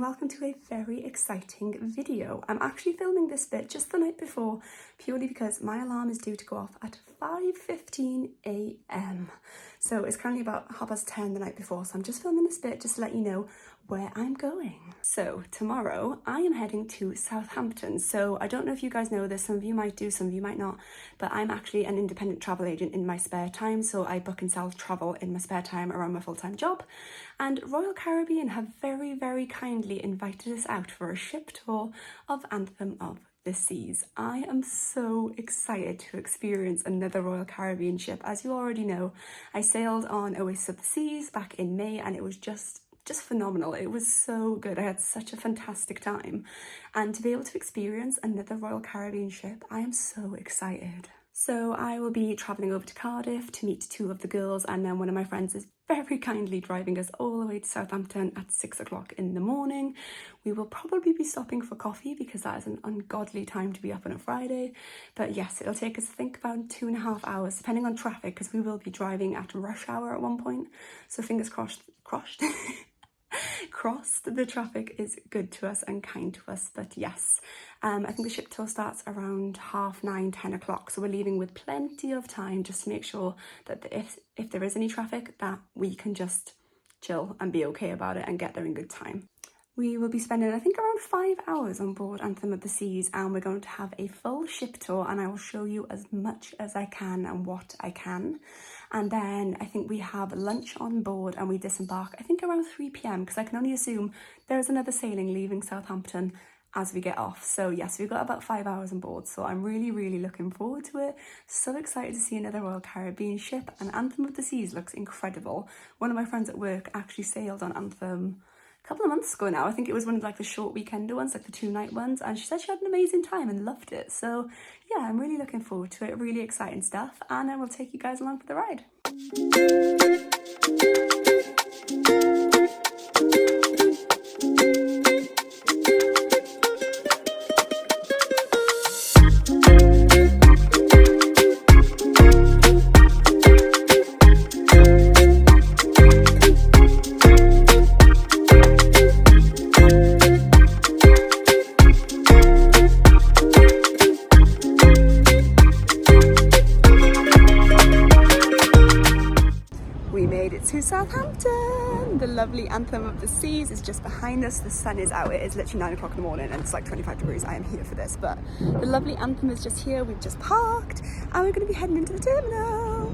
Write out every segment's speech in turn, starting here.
welcome to a very exciting video. I'm actually filming this bit just the night before purely because my alarm is due to go off at 5:15 a.m. So it's currently about 10:30 the night before, so I'm just filming this bit just to let you know where I'm going. So tomorrow I am heading to Southampton. So I don't know if you guys know this, some of you might do, some of you might not, but I'm actually an independent travel agent in my spare time. So I book and sell travel in my spare time around my full-time job. And Royal Caribbean have very, very kindly invited us out for a ship tour of Anthem of the Seas. I am so excited to experience another Royal Caribbean ship. As you already know, I sailed on Oasis of the Seas back in May and it was just phenomenal. It was so good. I had such a fantastic time, and to be able to experience another Royal Caribbean ship, I am so excited. So I will be travelling over to Cardiff to meet two of the girls, and then one of my friends is very kindly driving us all the way to Southampton at 6 o'clock in the morning. We will probably be stopping for coffee because that is an ungodly time to be up on a Friday. But yes, it'll take us, I think, about 2.5 hours, depending on traffic, because we will be driving at rush hour at one point. So fingers crossed. Crossed, the traffic is good to us and kind to us. But yes, I think the ship tour starts around 9:30, 10 o'clock, so we're leaving with plenty of time just to make sure that if there is any traffic, that we can just chill and be okay about it and get there in good time. We will be spending, I think, around 5 hours on board Anthem of the Seas, and we're going to have a full ship tour, and I will show you as much as I can and what I can. And then I think we have lunch on board and we disembark, I think, around 3 p.m, because I can only assume there's another sailing leaving Southampton as we get off. So yes, we've got about 5 hours on board, so I'm really, really looking forward to it. So excited to see another Royal Caribbean ship, and Anthem of the Seas looks incredible. One of my friends at work actually sailed on Anthem couple of months ago now. I think it was one of like the short weekender ones, like the 2-night ones, and she said she had an amazing time and loved it. So yeah, I'm really looking forward to it. Really exciting stuff, and I will take you guys along for the ride. To Southampton. The lovely Anthem of the Seas is just behind us. The sun is out. It is literally 9 o'clock in the morning and it's like 25 degrees. I am here for this, but the lovely Anthem is just here. We've just parked and we're going to be heading into the terminal.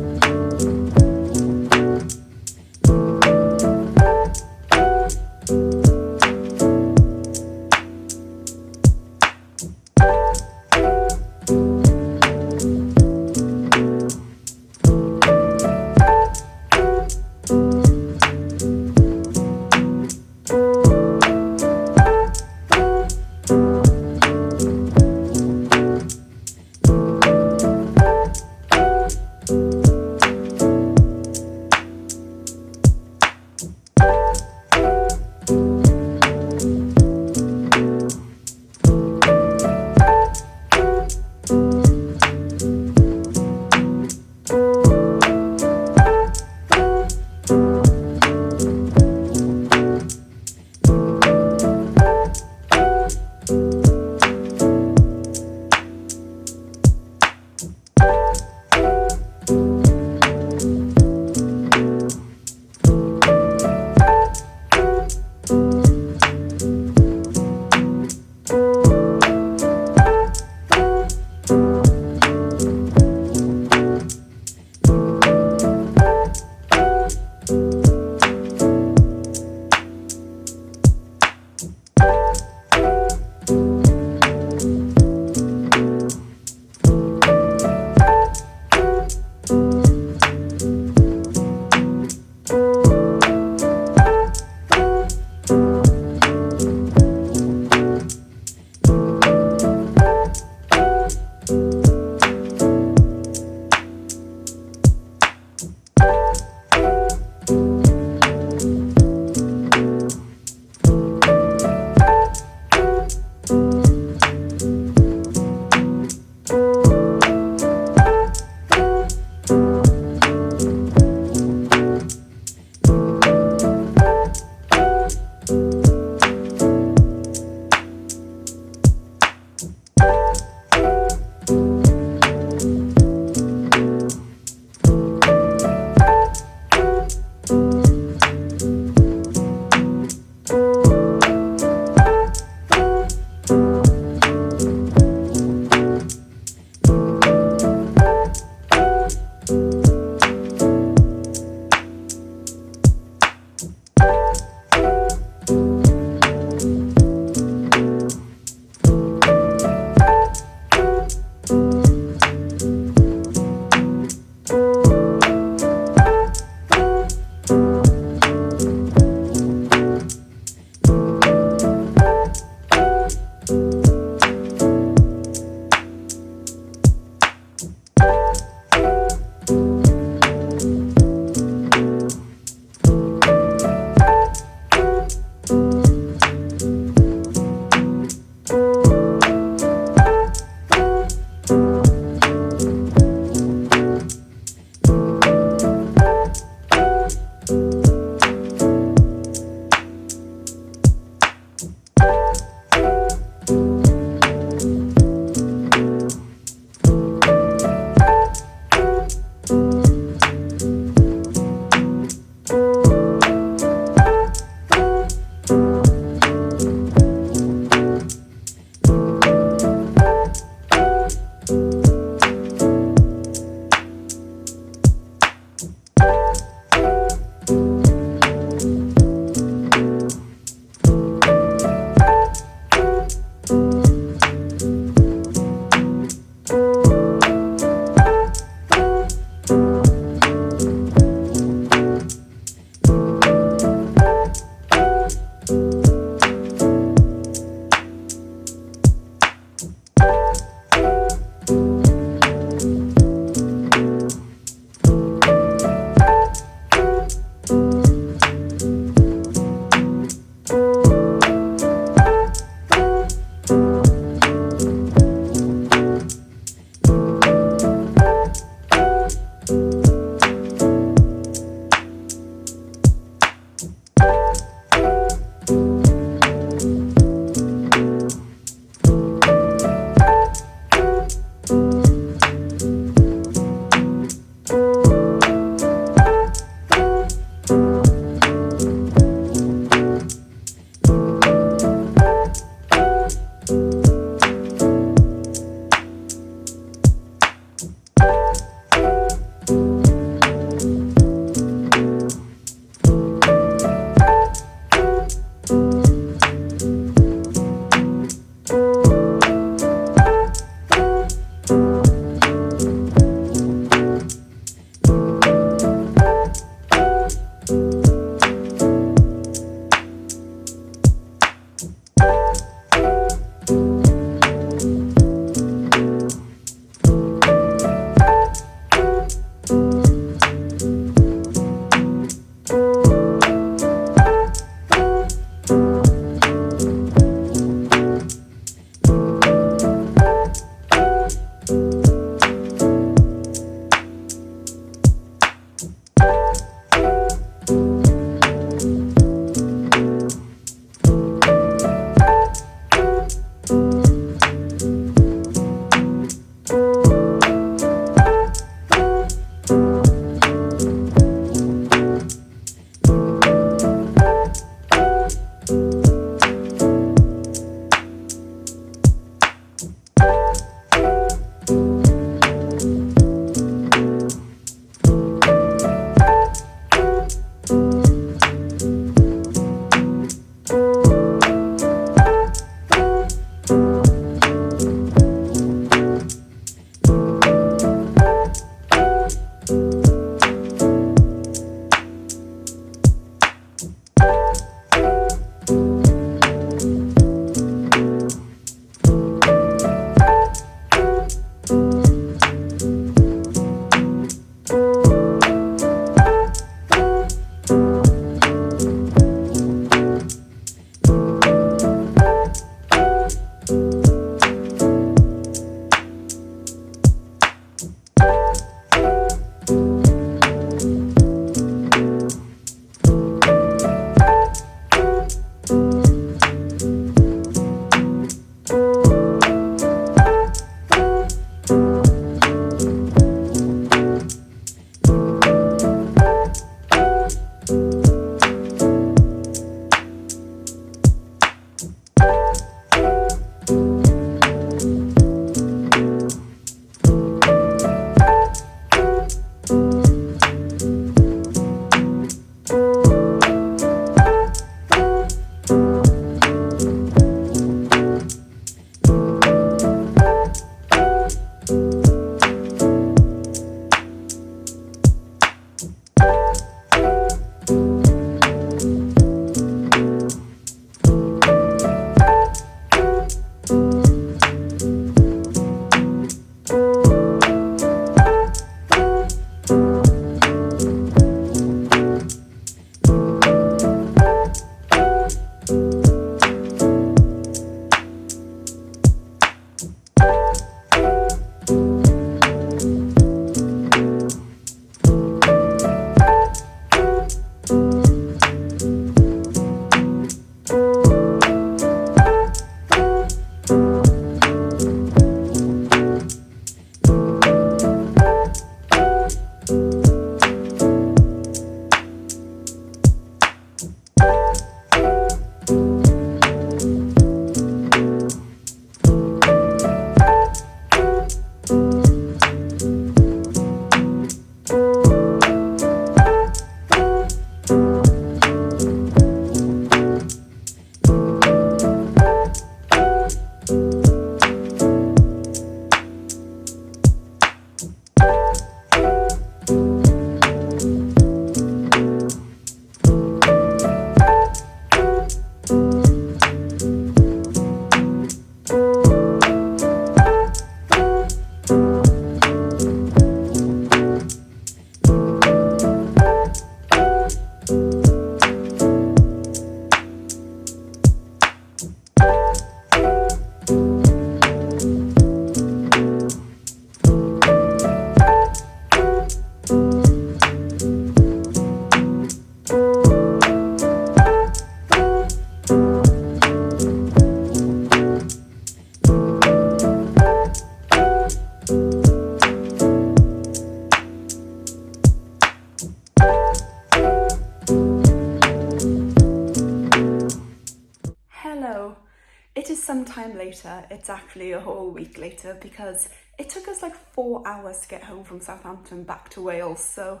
time later, it's actually a whole week later, because it took us like 4 hours to get home from Southampton back to Wales. So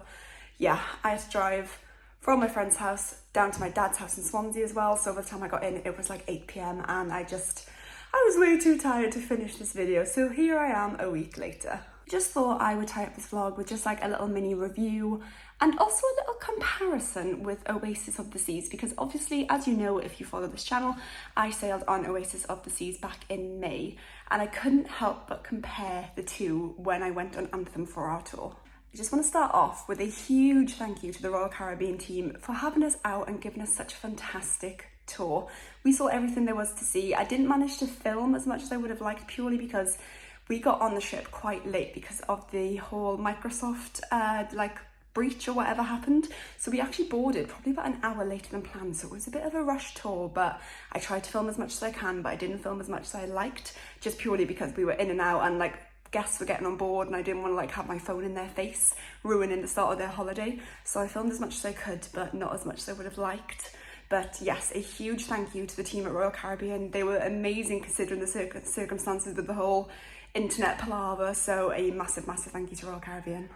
yeah, I had to drive from my friend's house down to my dad's house in Swansea as well. So by the time I got in, it was like 8 p.m. and I was way too tired to finish this video. So here I am a week later. Just thought I would tie up this vlog with just like a little mini review and also a little comparison with Oasis of the Seas, because obviously, as you know, if you follow this channel, I sailed on Oasis of the Seas back in May, and I couldn't help but compare the two when I went on Anthem for our tour. I just want to start off with a huge thank you to the Royal Caribbean team for having us out and giving us such a fantastic tour. We saw everything there was to see. I didn't manage to film as much as I would have liked, purely because we got on the ship quite late because of the whole Microsoft breach or whatever happened. So we actually boarded probably about an hour later than planned. So it was a bit of a rush tour, but I tried to film as much as I can, but I didn't film as much as I liked, just purely because we were in and out and like guests were getting on board and I didn't want to like have my phone in their face, ruining the start of their holiday. So I filmed as much as I could, but not as much as I would have liked. But yes, a huge thank you to the team at Royal Caribbean. They were amazing considering the circumstances with the whole internet palaver. So a massive, massive thank you to Royal Caribbean.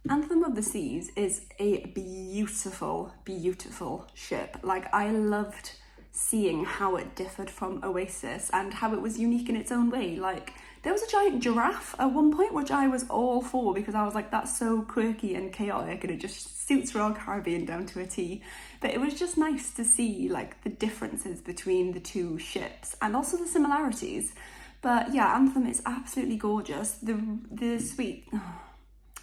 Anthem of the Seas is a beautiful, beautiful ship. Like, I loved seeing how it differed from Oasis and how it was unique in its own way. Like, there was a giant giraffe at one point, which I was all for, because I was like, that's so quirky and chaotic and it just suits Royal Caribbean down to a T. But it was just nice to see like the differences between the two ships and also the similarities. But yeah, Anthem is absolutely gorgeous. The suite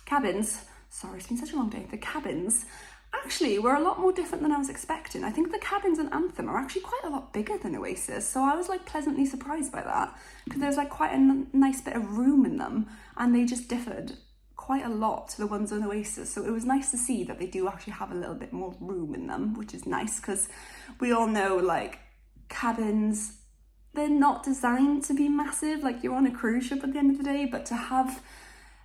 cabins, sorry, it's been such a long day. The cabins actually were a lot more different than I was expecting. I think the cabins in Anthem are actually quite a lot bigger than Oasis. So I was like pleasantly surprised by that, because there's like quite a nice bit of room in them and they just differed quite a lot to the ones on Oasis. So it was nice to see that they do actually have a little bit more room in them, which is nice, because we all know like cabins, they're not designed to be massive. Like, you're on a cruise ship at the end of the day, but to have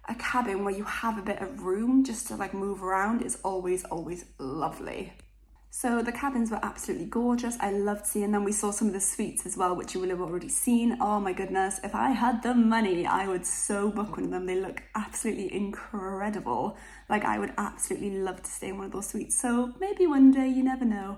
a cabin where you have a bit of room just to like move around is always, always lovely. So the cabins were absolutely gorgeous. I loved seeing them. We saw some of the suites as well, which you will have already seen. Oh my goodness, if I had the money, I would so book one of them. They look absolutely incredible. Like, I would absolutely love to stay in one of those suites. So maybe one day, you never know.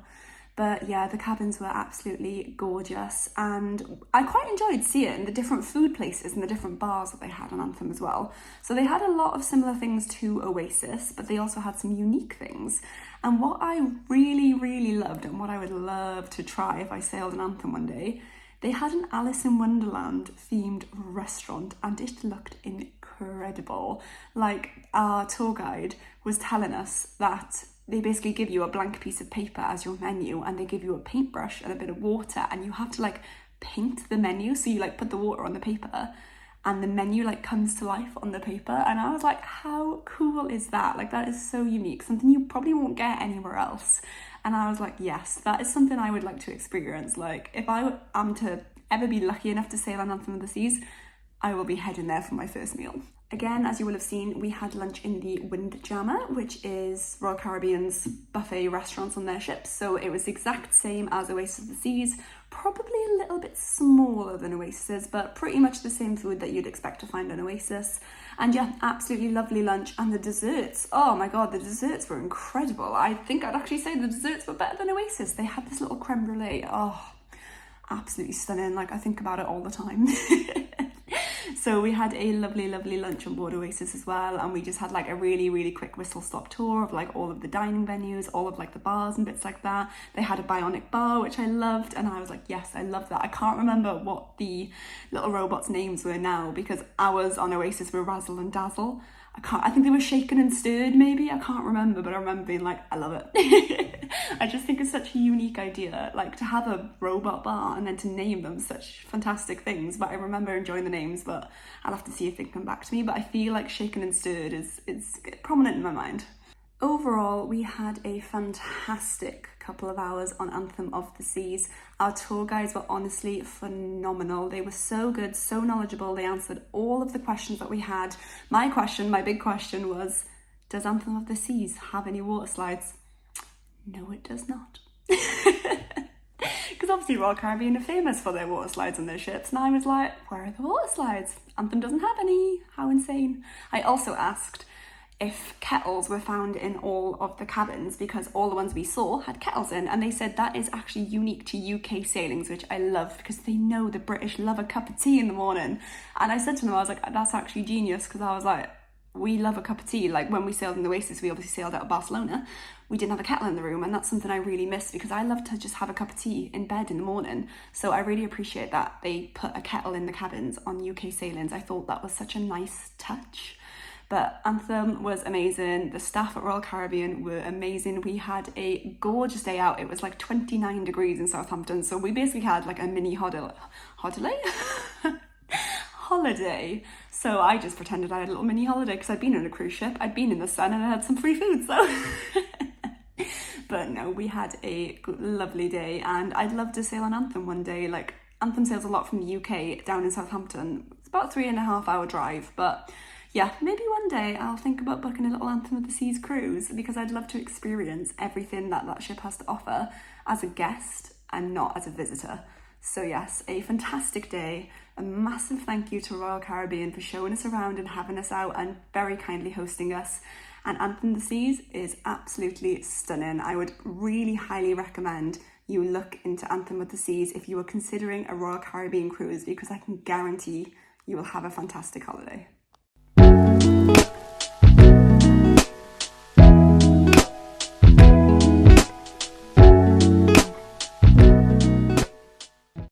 But yeah, the cabins were absolutely gorgeous, and I quite enjoyed seeing the different food places and the different bars that they had on Anthem as well. So they had a lot of similar things to Oasis, but they also had some unique things. And what I really, really loved, and what I would love to try if I sailed on Anthem one day, they had an Alice in Wonderland themed restaurant, and it looked incredible. Like, our tour guide was telling us that they basically give you a blank piece of paper as your menu, and they give you a paintbrush and a bit of water, and you have to like paint the menu. So you like put the water on the paper and the menu like comes to life on the paper. And I was like, how cool is that? Like, that is so unique, something you probably won't get anywhere else. And I was like, yes, that is something I would like to experience. Like, if I am to ever be lucky enough to sail on Anthem of the Seas, I will be heading there for my first meal. Again, as you will have seen, we had lunch in the Windjammer, which is Royal Caribbean's buffet restaurants on their ships. So it was the exact same as Oasis of the Seas, probably a little bit smaller than Oasis's, but pretty much the same food that you'd expect to find on Oasis. And yeah, absolutely lovely lunch. And the desserts, oh my God, the desserts were incredible. I think I'd actually say the desserts were better than Oasis. They had this little creme brulee, oh, absolutely stunning. Like, I think about it all the time. So we had a lovely, lovely lunch on board Oasis as well, and we just had like a really, really quick whistle-stop tour of like all of the dining venues, all of like the bars and bits like that. They had a bionic bar, which I loved, and I was like, yes, I love that. I can't remember what the little robots' names were now, because ours on Oasis were Razzle and Dazzle. I think they were Shaken and Stirred, maybe. I can't remember, but I remember being like, I love it. I just think it's such a unique idea, like to have a robot bar and then to name them such fantastic things. But I remember enjoying the names, but I'll have to see if they come back to me. But I feel like Shaken and Stirred is prominent in my mind. Overall, we had a fantastic couple of hours on Anthem of the Seas. Our tour guides were honestly phenomenal. They were so good, so knowledgeable. They answered all of the questions that we had. My big question was, does Anthem of the Seas have any water slides? No, it does not. because obviously Royal Caribbean are famous for their water slides on their ships, and I was like, where are the water slides? Anthem doesn't have any. How insane. I also asked if kettles were found in all of the cabins, because all the ones we saw had kettles in, and they said that is actually unique to UK sailings, which I love because they know the British love a cup of tea in the morning. And I said to them, I was like, that's actually genius, because I was like, we love a cup of tea. Like when we sailed in the Oasis, we obviously sailed out of Barcelona, we didn't have a kettle in the room, and that's something I really miss because I love to just have a cup of tea in bed in the morning. So I really appreciate that they put a kettle in the cabins on UK sailings. I thought that was such a nice touch. But Anthem was amazing. The staff at Royal Caribbean were amazing. We had a gorgeous day out. It was like 29 degrees in Southampton. So we basically had like a mini holiday. So I just pretended I had a little mini holiday because I'd been on a cruise ship, I'd been in the sun, and I had some free food, so. But no, we had a lovely day, and I'd love to sail on Anthem one day. Like, Anthem sails a lot from the UK down in Southampton. It's about a 3.5 hour drive, but yeah, maybe one day I'll think about booking a little Anthem of the Seas cruise, because I'd love to experience everything that that ship has to offer as a guest and not as a visitor. So yes, a fantastic day. A massive thank you to Royal Caribbean for showing us around and having us out and very kindly hosting us. And Anthem of the Seas is absolutely stunning. I would really highly recommend you look into Anthem of the Seas if you are considering a Royal Caribbean cruise, because I can guarantee you will have a fantastic holiday.